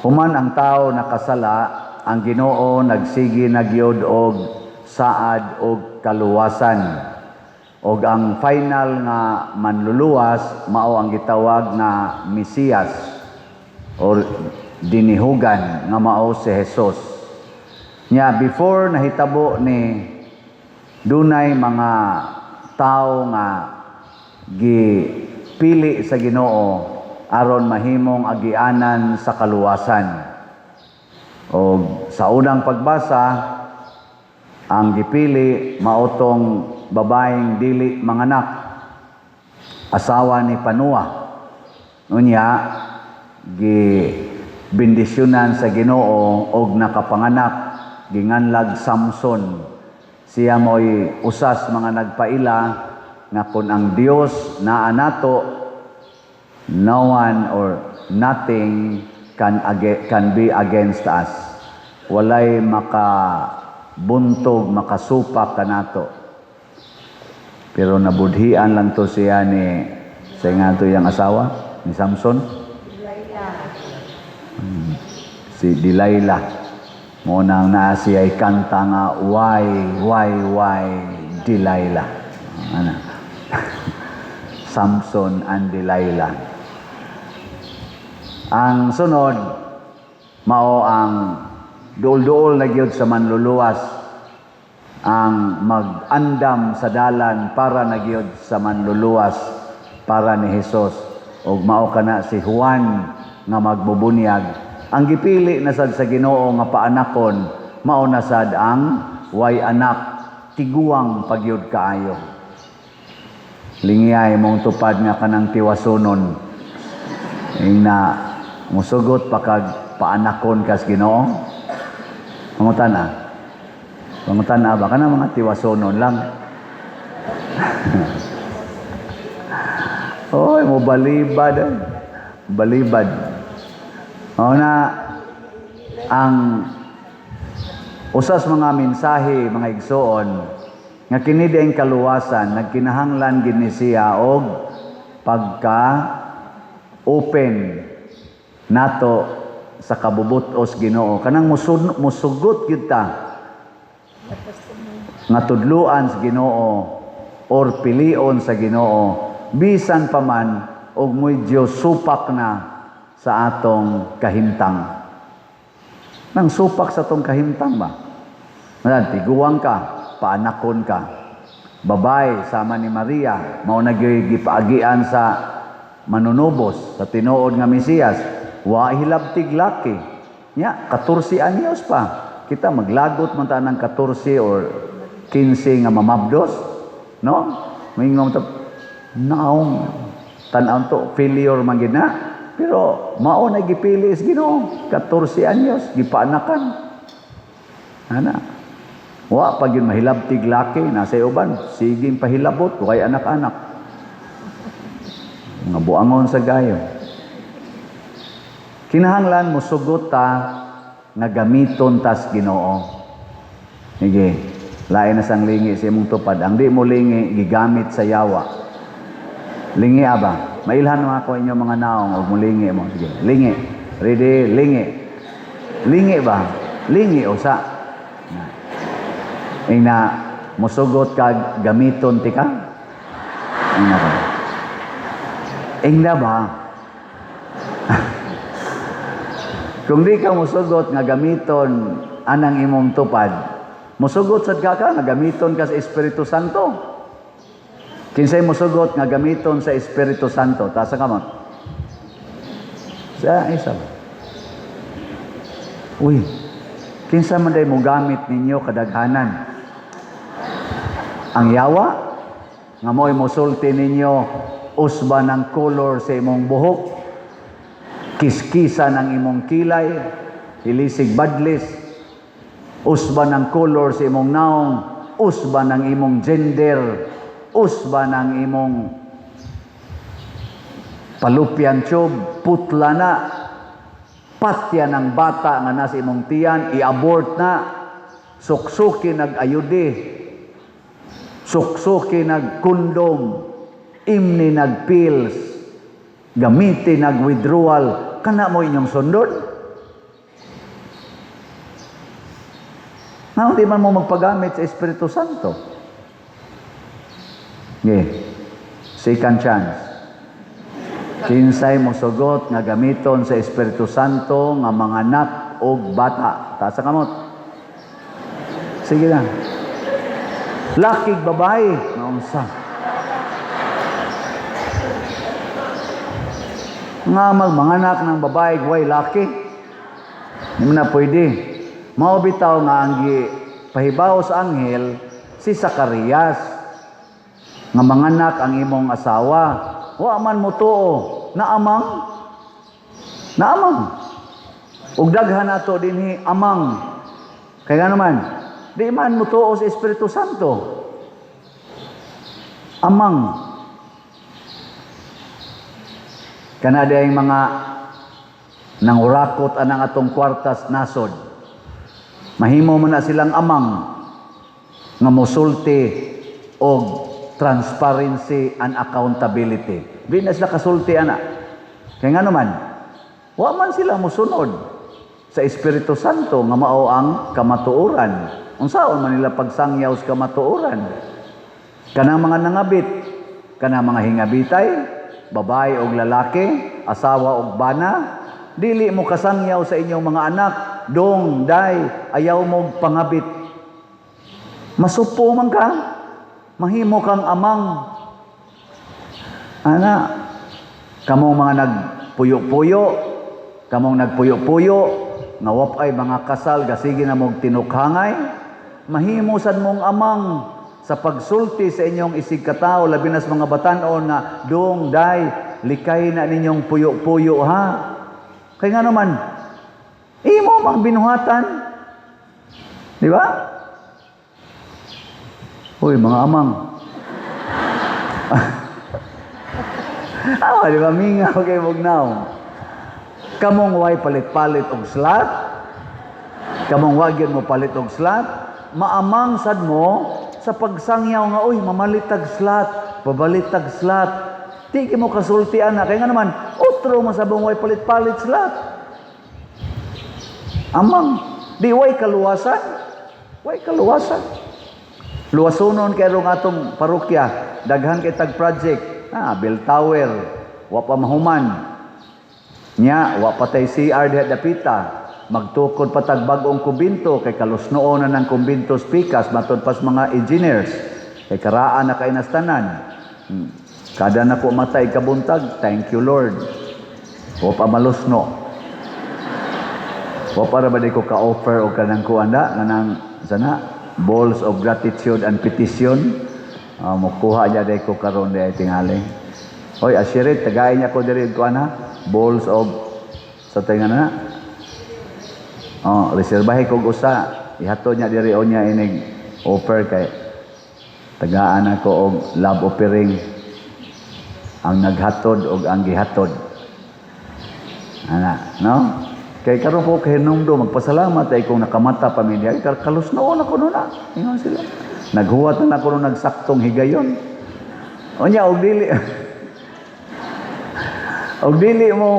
Human ang tao nakasala, ang Ginoo nagsigi nagyod og saad og kaluwasan. Og ang final nga manluluwas mao ang gitawag na Mesiyas or dinihugan nga mao si Jesus. Nya before nahitabo ni dunay mga tao nga gipili sa Ginoo aron mahimong agianan sa kaluwasan. O sa unang pagbasa, ang gipili maotong babaeng dili manganak, asawa ni Panua. Unya gibendisyonan sa Ginoo og nakapanganak, ginganlag Samson. Siya mo'y usas mga nagpaila nga kung ang Dios naa nato, no one or nothing can be against us. Walay makabuntog, makasupak kanato. Pero nabudhian lang to siya ni sa nga to yung asawa ni Samson. Si Delilah. Muna na siya ay kanta nga why Delilah. Ano? Samson and Delilah. Ang sunod, mao ang duol-duol na gyud sa manluluwas, ang mag-andam sa dalan para na gyud sa manluluwas para ni Hesus. Og mao kana si Juan nga magbubunyag. Ang gipili na sad sa Ginoo nga paanakon, mao na sad ang way anak, tiguang pagyud kaayo. Lingiyay mong tupad nga kanang tiwasonon. Na musugot pakag paanakon kas Ginoo. Pangutan-a. Pangutan-a ba kana mga tiwasonon lang. Oy, mo balibad. Balibad. O na ang usas mga mensahe, mga igsoon nga kini diayng kaluwasan nagkinahanglan gid ni siya og pagka open nato sa kabubutos Ginoo. Kanang musugot gyud ta nga tudluan sa Ginoo or pilion sa Ginoo bisan pa man og medyo supak na sa atong kahimtang. Nang supak sa atong kahimtang ba? Tiguang ka, paanakon ka. Babay sama ni Maria, mao nagipaagian sa manunubos sa tinuod nga Mesiyas. Wa hilabtig laki. Nya 14 anyos pa. Kita maglagot man ta ng 14 or 15 nga mamabdos, no? Moingon ta naong tan-aw to failure man gid na. Pero mao na gipili sa Ginoo, 14 anyos gipaanakan. Ana. Wa pag yun mahilabtig laki nasa uban, sige pahilabot kay anak-anak. Nga buangon sa gayo. Kinahanglan mo sugot ta nga gamiton tas Ginoo. Sige, lain na sang lingi sa imong tupad. Ang di mo lingi gigamit sa yawa. Lingi aba. Mailhan mo ako inyo mga naong og mulingi mo. Sige, lingi. Ready, lingi. Lingi ba? Lingi usa. Ina musugot ka gamiton ti ka? Ina ba? Ingna ba? Kung di ka musugot nga gamiton anang imong tupad, musugot sad ka nga gamiton ka sa Espiritu Santo. Kinsay musugot nga gamiton sa Espiritu Santo, tasa ka mo? Sa isa ba? Uy, kinsa man day mo gamit ninyo kadaghanan? Ang yawa, nga mo'y musulti ninyo, usba ng color sa imong buhok, kiskisa ng imong kilay, hilisig badlis, usba ng color sa imong naong, usba ng imong gender, usba ng imong palupyan tube, putla na, patya ng bata nga nasa imong tiyan, i-abort na, suksuki nag-ayudi, suksuki nag-kondom, imni nag-pills, gamiti nag-withdrawal, kana mo inyong sundon? Hindi man mo magpagamit sa Espiritu Santo. Second chance. Kinsay mo sugot nga gamiton sa Espiritu Santo nga mga anak o bata. Taas ang kamot. Sige na. Lakig babae. Naunsa. Nga magmanganak ng babae, way laki. Hindi mo na pwede. Maubitaw nga ang pahibaw sa anghel, si Zacarias. Nga manganak ang imong asawa. Wa man mo tuo. Naamang. Ug daghan ato dinhi amang. Kaya naman, di man mo tuo sa Espiritu Santo. Amang. Kana day mga nangurakot anang atong kwartas nasod. Mahimo mo na silang amang nga mosulti og transparency and accountability. Di na sila kasulti ana. Kaya nga naman, wa man sila musunod sa Espiritu Santo nga mao ang kamatuoran. Unsaon man nila pagsangyaw sa kamatuoran? Kanang mga nangabit, kanang mga hingabitay, babae o lalaki, asawa o bana, dili mo kasangyaw sa inyong mga anak, dong, day, ayaw mo pangabit. Masupo man ka, mahimo kang amang. Ana, kamong mga nagpuyo-puyo, nga wapay mga kasal, gasigi na mong tinukhangay, mahimo sad mong amang sa pagsulti sa inyong isig katao, labi na sa mga batanon na dong, day, likay na ninyong puyo-puyo ha. Kaya nga naman, imo mang binuhatan. Di ba? Uy, mga amang. Di ba? Mingaw kay Mugnaw. Kamong way palit-palit og slat. Kamong wagyan mo palit og slat. Maamang sad mo sa pagsangyaw nga, uy, mamalitag slat, babalitag slat. Di mo kasultian na. Kaya nga naman, otro masabong way palit-palit slat. Amang. Di way kaluwasan. Way kaluwasan. Luwasonon kay rong atong parokya, daghan kay tag project, bell tower, wa pa mahuman. Nya, wa pa tay CR diha dapita. Magtukod pa tag bag-ong kumbinto kay kalusnoon na ng kumbinto speakers matud pas mga engineers. Kay karaan na kay nastanan. Kada na ko matay kabuntag, thank you Lord. Wa pa malusno. Wa para ba di ko ka-offer o kanang kuanda nganang sana balls of gratitude and petition. Mukuha niya day ko karon day tingali. Hoy, asyirit, tagay niya ko diri ko ana. Balls of sa tingan na. Reserbahe kog usa. Ihatod niya diri o niya inig offer kay tagaan ako og love offering. Ang naghatod og ang gihatod. Ana, no? Kay karon po kay numdo magpasalamat ay kung nakamata pamilya kalusnoon ako na. Ingon sila. Naghuwat na ako nagsaktong higayon. Unya og dili. Og dili mo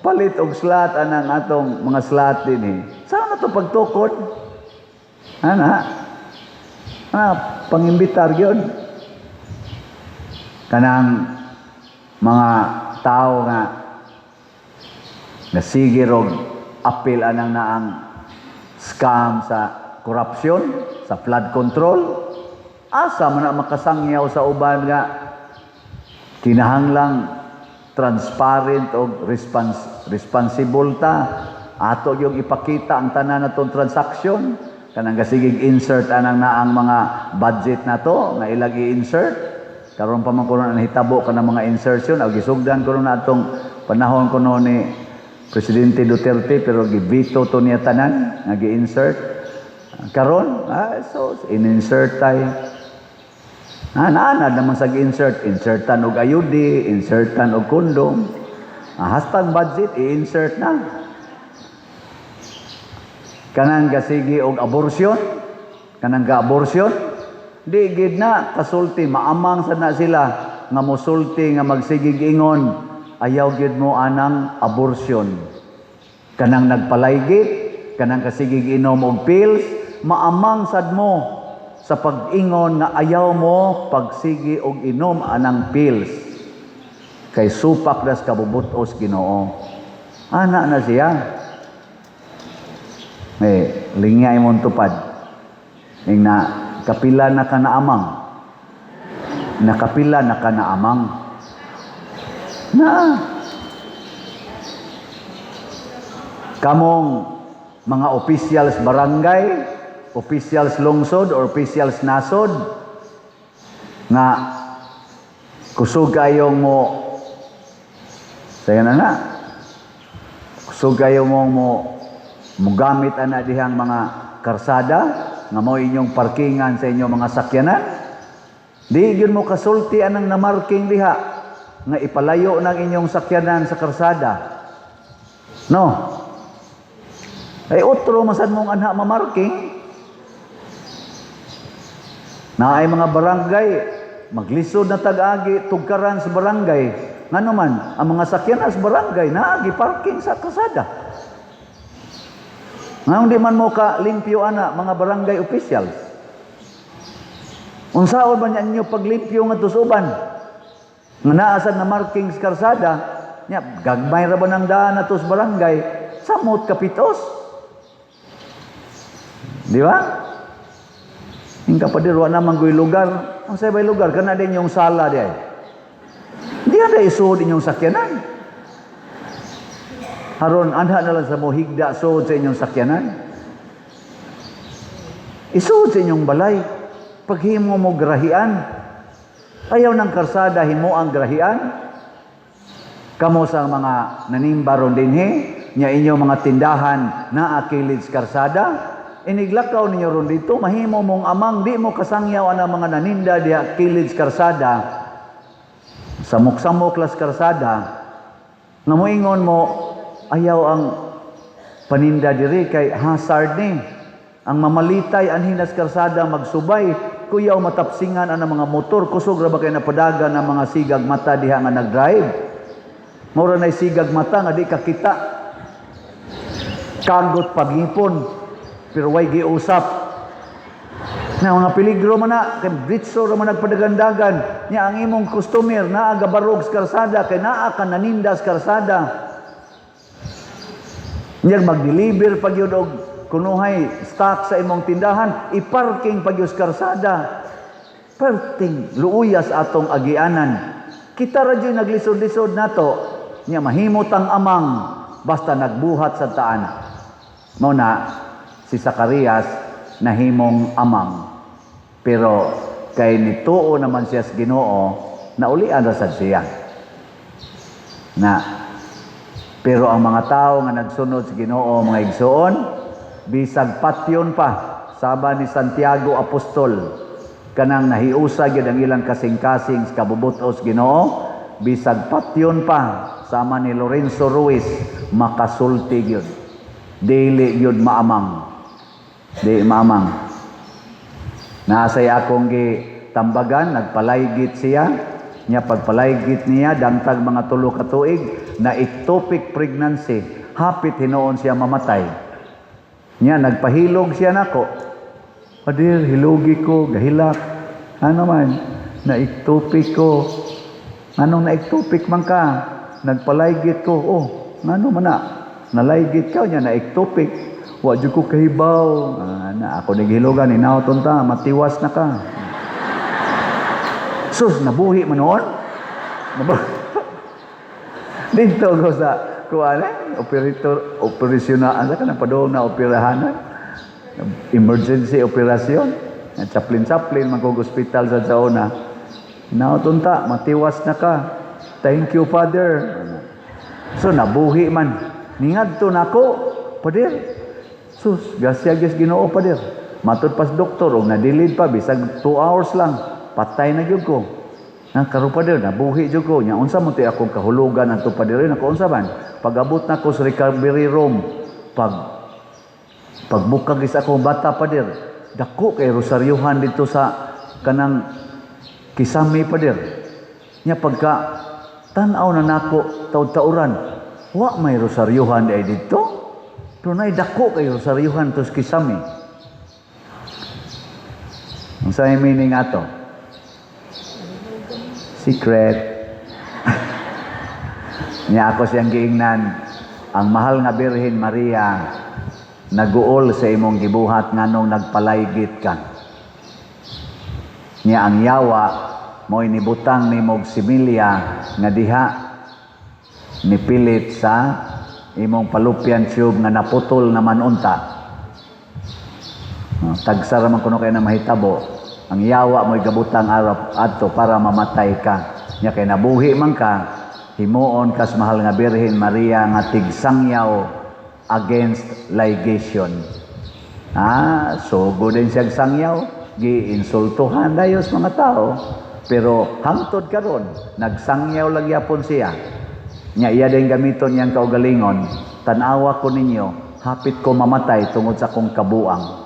palit og slot anang atong mga slot din Saan na to pagtukod? Ana pangimbitar gyud. Kanang mga tao nga nasigir og apil anang naang scam sa korupsyon, sa flood control. Asa man na makasangyaw sa uban nga kinahanglang transparent o responsible ta. Ato yung ipakita ang tanan natong transaksyon. Kanang gasigig insert anang naang mga budget na to nga ilag i-insert. Karon pa man kuno nahitabo ka ng mga insertion o gisugdan kuno na atong panahon kuno ni Presidente Duterte pero gibito to niya tanan nga gi-insert. Karon so in-insert tayo. Naanad naman sa gi-insert, insertan og ayudi, insertan og kondom. Hashtag budget i-insert na. Kanang gasigi og abortion, kanang ga-abortion, di gid na kasulti maamang sad na sila nga mosulti nga magsigig ingon ayaw gid mo anang abortion. Kanang nagpalaygit, kanang kasigig inom og pills, maamang sad mo sa pag-ingon nga ayaw mo pagsigi og inom anang pills. Kay supak das kabubutos Ginoo. Ana na siya. Lingay mo tupad. Ing na kapila na ka naamang. Nakapila na ka naamang. Na. Kamong mga officials barangay, officials lungsod, or officials nasod, nga kusog kayong mo, sayo na, kusog kayong mo gamit ana dihang mga karsada, nga mo inyong parkingan sa inyong mga sakyanan, di yun mo kasulti anang namarking diha, nga ipalayo ng inyong sakyanan sa karsada. No? Ay otro masad mong anha mamarking. Na ay mga barangay, maglisod na tag-agi, tugkaran sa barangay. Nga naman, ang mga sakyanan sa barangay, naagi parking sa kalsada. Nga hindi man mo ka limpyo ana, mga barangay officials. Unsaon ba niya inyo paglimpyo nga tusuban? Nga naasad na marking sa kalsada, gagmay ra ba ng daan na tos barangay, samot kapitos. Di ba? Yung kapadir, wala namang ko'y lugar. Ang sa iba'y lugar, kana din yung sala di ay. Di ada isuod inyong sakyanan. Haron, anha na lang sa mo, higda suod sa inyong sakyanan. Isuod sa inyong balay. Paghimo mo grahian. Ayaw ng karsada, himo ang grahian. Kamo sa mga nanimbaron din nya inyong mga tindahan na akilid sa karsada. Iniglakaw ninyo ron dito, mahimo mong amang, di mo kasangyaw ang mga naninda diha kilid karsada, samok-samok las karsada, nga moingon mo, ayaw ang paninda diri kay hazard ni. Ang mamalitay anhinas karsada magsubay, kuyaw matapsingan ang mga motor, kusog ra ba kay napadaga ng mga sigag mata diha nga nagdrive. Mura na sigag mata nga di kakita. Kagot pagipon. Pero way giusap. Na mga peligro man na, kay britso ra man nagpadagandagan. Nya ang imong customer naa gabarog sa karsada, kay naa ka naninda sa karsada. Nya mag-deliver pag yun og kunuhay stock sa imong tindahan, iparking pag yun sa karsada. Perting luuyas atong agianan. Kita ra dyan naglisod-lisod nato. Nya mahimot ang amang basta nagbuhat sa taan. Mao na si Zacarias nahimong amang. Pero kay nituo naman siya sa Ginoo, naulian ra sad siya. Pero ang mga tao nga nagsunod sa Ginoo, mga igsoon, bisag patyon pa, saba ni Santiago Apostol, kanang nahiusa gyud ang ilang kasing-kasing sa kabubutos Ginoo, bisag patyon pa, sama ni Lorenzo Ruiz, makasulti gyud. Dili gyud maamang. Di mamang. Nasay akong gitambagan, nagpalaygit siya. Nya pagpalaygit niya, dangtag mga 3 ka tuig, na ectopic pregnancy. Hapit hinoon siya mamatay. Nya nagpahilog siya nako. Padir, hilugi ko, gahilak. Ano man, na ectopic ko. Anong na ectopic man ka? Nagpalaygit ko. Oh, ano man na? Nalaygit ka niya, na ectopic. Wa jud ko kahibaw. Ako naghilogan, inauton ta, matiwas na ka. Sus, nabuhi man noon. Dito ko sa operasyonal, ano ka na padong na operahanan? Emergency operasyon. Chaplin-chaplin, mag-hospital sa sauna. Inauton ta, matiwas na ka. Thank you, Father. So, nabuhi man. Ningad to na ako, Padir. Sus, gasya-gas Ginoo pa dir. Matod pas doktor, o nadilid pa, bisag 2 hours lang, patay na gyud ko. Karon pa dir, nabuhi gyud ko. Nya unsa man ti akong kahulugan ang pa dir, ako unsa man? Pag-abot na ko sa recovery room, pagbukag is ako bata pa dir, dako kay rosaryuhan dito sa kanang Kisame pa dir. Nya pagka tan-aw na nako taud-tauran, wa may rosaryuhan ay dito. Pero na dako kay rosaryuhan tos Kisame. Ang sa meaning ato? Secret. Niya ako siyang giingnan, ang mahal nga Birhen Maria, naguol sa imong gibuhat nganong nagpalaygit ka. Niya ang yawa, mo'y nibutang ni mog similya nga diha, nipilit sa imong fallopian tube nga naputol naman unta. Tagsara man kuno kay na mahitabo, ang yawa mo'y gabutang araw adto para mamatay ka. Nya kay nabuhi man ka, himuon kas mahal nga Birhen Maria nga tigsangyaw against ligation. So din siyang sangyaw, giinsultuhan dayos mga tao, pero hangtod karon nagsangyaw lang yapon siya. Nya iya din gamiton niyang kaugalingon, tanawa ko ninyo, hapit ko mamatay tungod sa kong kabuang.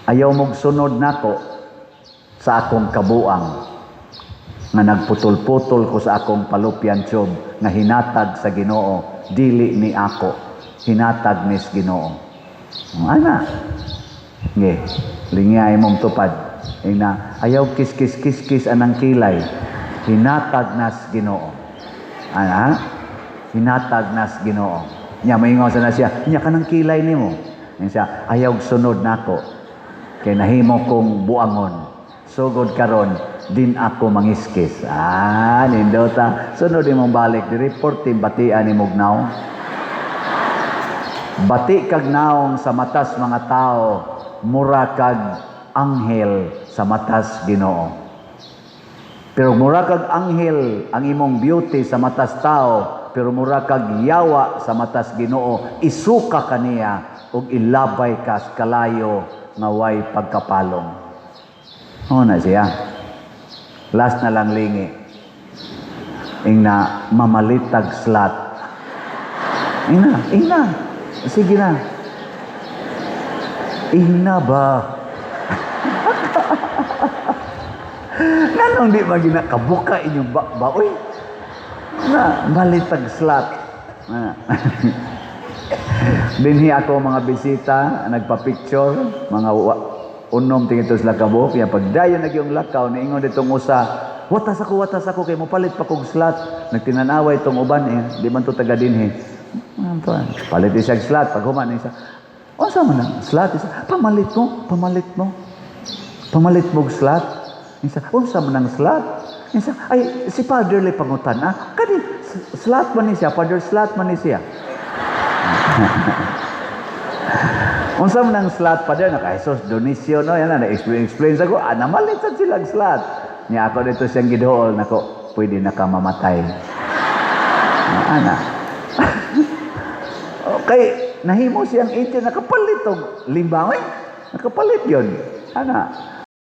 Ayaw mong sunod nako sa akong kabuang nga nagputol-putol ko sa akong fallopian tube nga hinatag sa Ginoo, dili ni ako, hinatag ni Ginoo. Ana, nge, lingay mong tupad. Ina, ayaw kis-kis-kis-kis anang kilay, hinatag nas Ginoo. Ana, hinatag nas Ginoo. Nya maingaw sa na siya, nya kanang kilay nimo. Siya, ayaw sunod nako, kay nahimo kong buangon. Sugod karon, din ako mangiskis. Nindota. Sunod imong balik. Di-report yung batian ni Mugnaw. Bati kag naong sa matas mga tao, mura kag anghel sa matas Ginoo. Pero mura kag anghel ang imong beauty sa matas tao, pero mura kag yawa sa matas Ginoo, isuka kaniya ug ilabay ka sa kalayo nga way pagkapalong. Na siya. Last na lang lingi. Ingna mamalitag slat. Ingna. Sige na. Ingna ba? Nanong di maginakabuka inyong baoy? Na, malitag slat. Dinhi ako mga bisita, nagpa-picture, mga unom tingin to sila kabuk, kaya pagdayon na yung lakaw, niingon ditong usa, watas ako, kay mo palit pa kong slot. Nagtinanawa itong uban di man to taga dinhi. Palit isang slot, pag human isa, sa man ang slot? Isa, pamalit mo slot. Isa, sa man ang slot? Isa, ay, si Father Lee pangutan, kani, slot man ni siya, Father slot man ni siya. Unsa man ang slot pa din, naka-Jesus, donation, no? Yan na, explain sa ko, namalit sa silang slot. Niya ako dito siyang gidool, nako, pwede nakamamatay. Ana. Okay, nahimo siyang agent, nakapalit og limbangoy. Nakapalit yun. Ana.